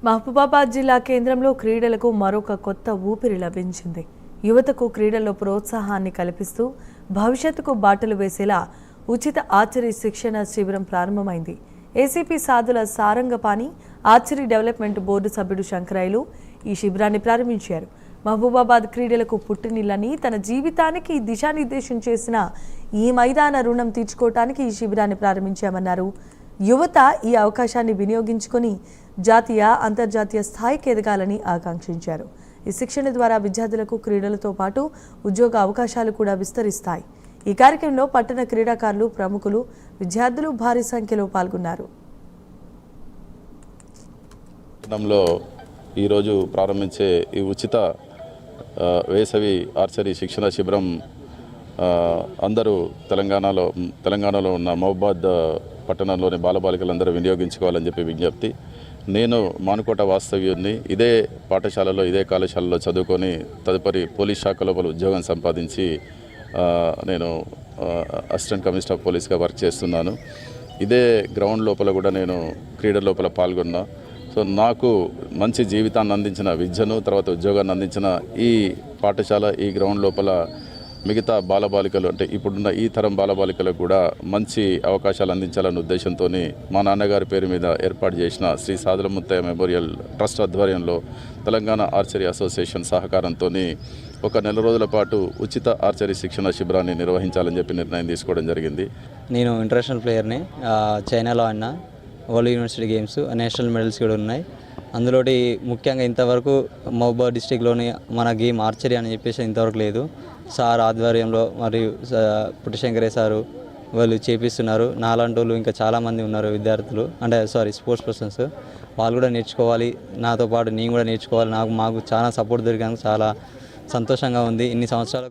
మహబూబాబాద్ జిల్లా కేంద్రంలో క్రీడలకు మరొక కొత్త ఊపిరి లభించింది. యువతకు క్రీడల్లో ప్రోత్సాహాన్ని కల్పిస్తూ భవిష్యత్తుకు బాటలు వేసేలా ఉచిత ఆర్చరీ శిక్షణ శిబిరం ప్రారంభమైంది. ACP Sadhula Sarangapani archery development board సభ్యుడు శంకరాయలు ఈ శిబిరాన్ని ప్రారంభించారు. మహబూబాబాద్ క్రీడలకు పుట్టినిల్లని తన జీవితానికి దిశానిర్దేశం చేసిన ఈ మైదాన రుణం తీర్చుకోవటానికి ఈ శిబిరాన్ని ప్రారంభించామన్నారు. యువత ఈ అవకాశాన్ని వినియోగించుకొని జాతీయ అంతర్జాతీయ స్థాయికి ఎదగాలని ఆకాంక్షించారు. ఈ శిక్షణ ద్వారా విద్యార్థులకు క్రీడలతో పాటు ఉద్యోగ అవకాశాలు కూడా విస్తరిస్తాయి. ఈ కార్యక్రమంలో పట్టణ క్రీడాకారులు, ప్రముఖులు, విద్యార్థులు భారీ సంఖ్యలో పాల్గొన్నారు. ఈరోజు ప్రారంభించే ఈ ఉచిత వేసవి ఆర్చరీ శిక్షణ శిబిరం అందరూ తెలంగాణలో ఉన్న మహబూబాబాద్ పట్టణంలోని బాలబాలికలందరూ వినియోగించుకోవాలని చెప్పి విజ్ఞప్తి. నేను మానుకోట వాస్తవ్యుడిని. ఇదే పాఠశాలలో ఇదే కళాశాలలో చదువుకొని తదుపరి పోలీస్ శాఖ లోపల ఉద్యోగం సంపాదించి నేను అసిస్టెంట్ కమిషనర్ ఆఫ్ పోలీస్గా వర్క్ చేస్తున్నాను. ఇదే గ్రౌండ్ లోపల కూడా నేను క్రీడల లోపల పాల్గొన్నా. సో నాకు మంచి జీవితాన్ని అందించిన విద్యను, తర్వాత ఉద్యోగాన్ని అందించిన ఈ పాఠశాల, ఈ గ్రౌండ్ లోపల మిగతా బాలబాలికలు అంటే ఇప్పుడున్న ఈ తరం బాలబాలికలకు కూడా మంచి అవకాశాలు అందించాలనే ఉద్దేశంతో మా నాన్నగారి పేరు మీద ఏర్పాటు చేసిన శ్రీ సాధుల ముత్తయ్య మెమోరియల్ ట్రస్ట్ ఆధ్వర్యంలో తెలంగాణ ఆర్చరీ అసోసియేషన్ సహకారంతో ఒక నెల రోజుల పాటు ఉచిత ఆర్చరీ శిక్షణ శిబిరాన్ని నిర్వహించాలని చెప్పి నిర్ణయం తీసుకోవడం జరిగింది. నేను ఇంటర్నేషనల్ ప్లేయర్ని. చైనాలో ఆడిన world university games, national medals కూడా ఉన్నాయి. అందులోటి ముఖ్యంగా ఇంతవరకు మహబూబాబాద్ డిస్టిక్లోని మన గేమ్ ఆర్చరీ అని చెప్పేసి ఇంతవరకు లేదు. సార్ ఆధ్వర్యంలో మరియు పుట్టిశంకరయ్య సారు వాళ్ళు చేపిస్తున్నారు. నాలాంటి వాళ్ళు ఇంకా చాలామంది ఉన్నారు విద్యార్థులు, స్పోర్ట్స్ పర్సన్స్. వాళ్ళు కూడా నేర్చుకోవాలి, నాతో పాటు నేను కూడా నేర్చుకోవాలి. మాకు చాలా సపోర్ట్ దొరికినందుకు చాలా సంతోషంగా ఉంది. ఇన్ని సంవత్సరాలకు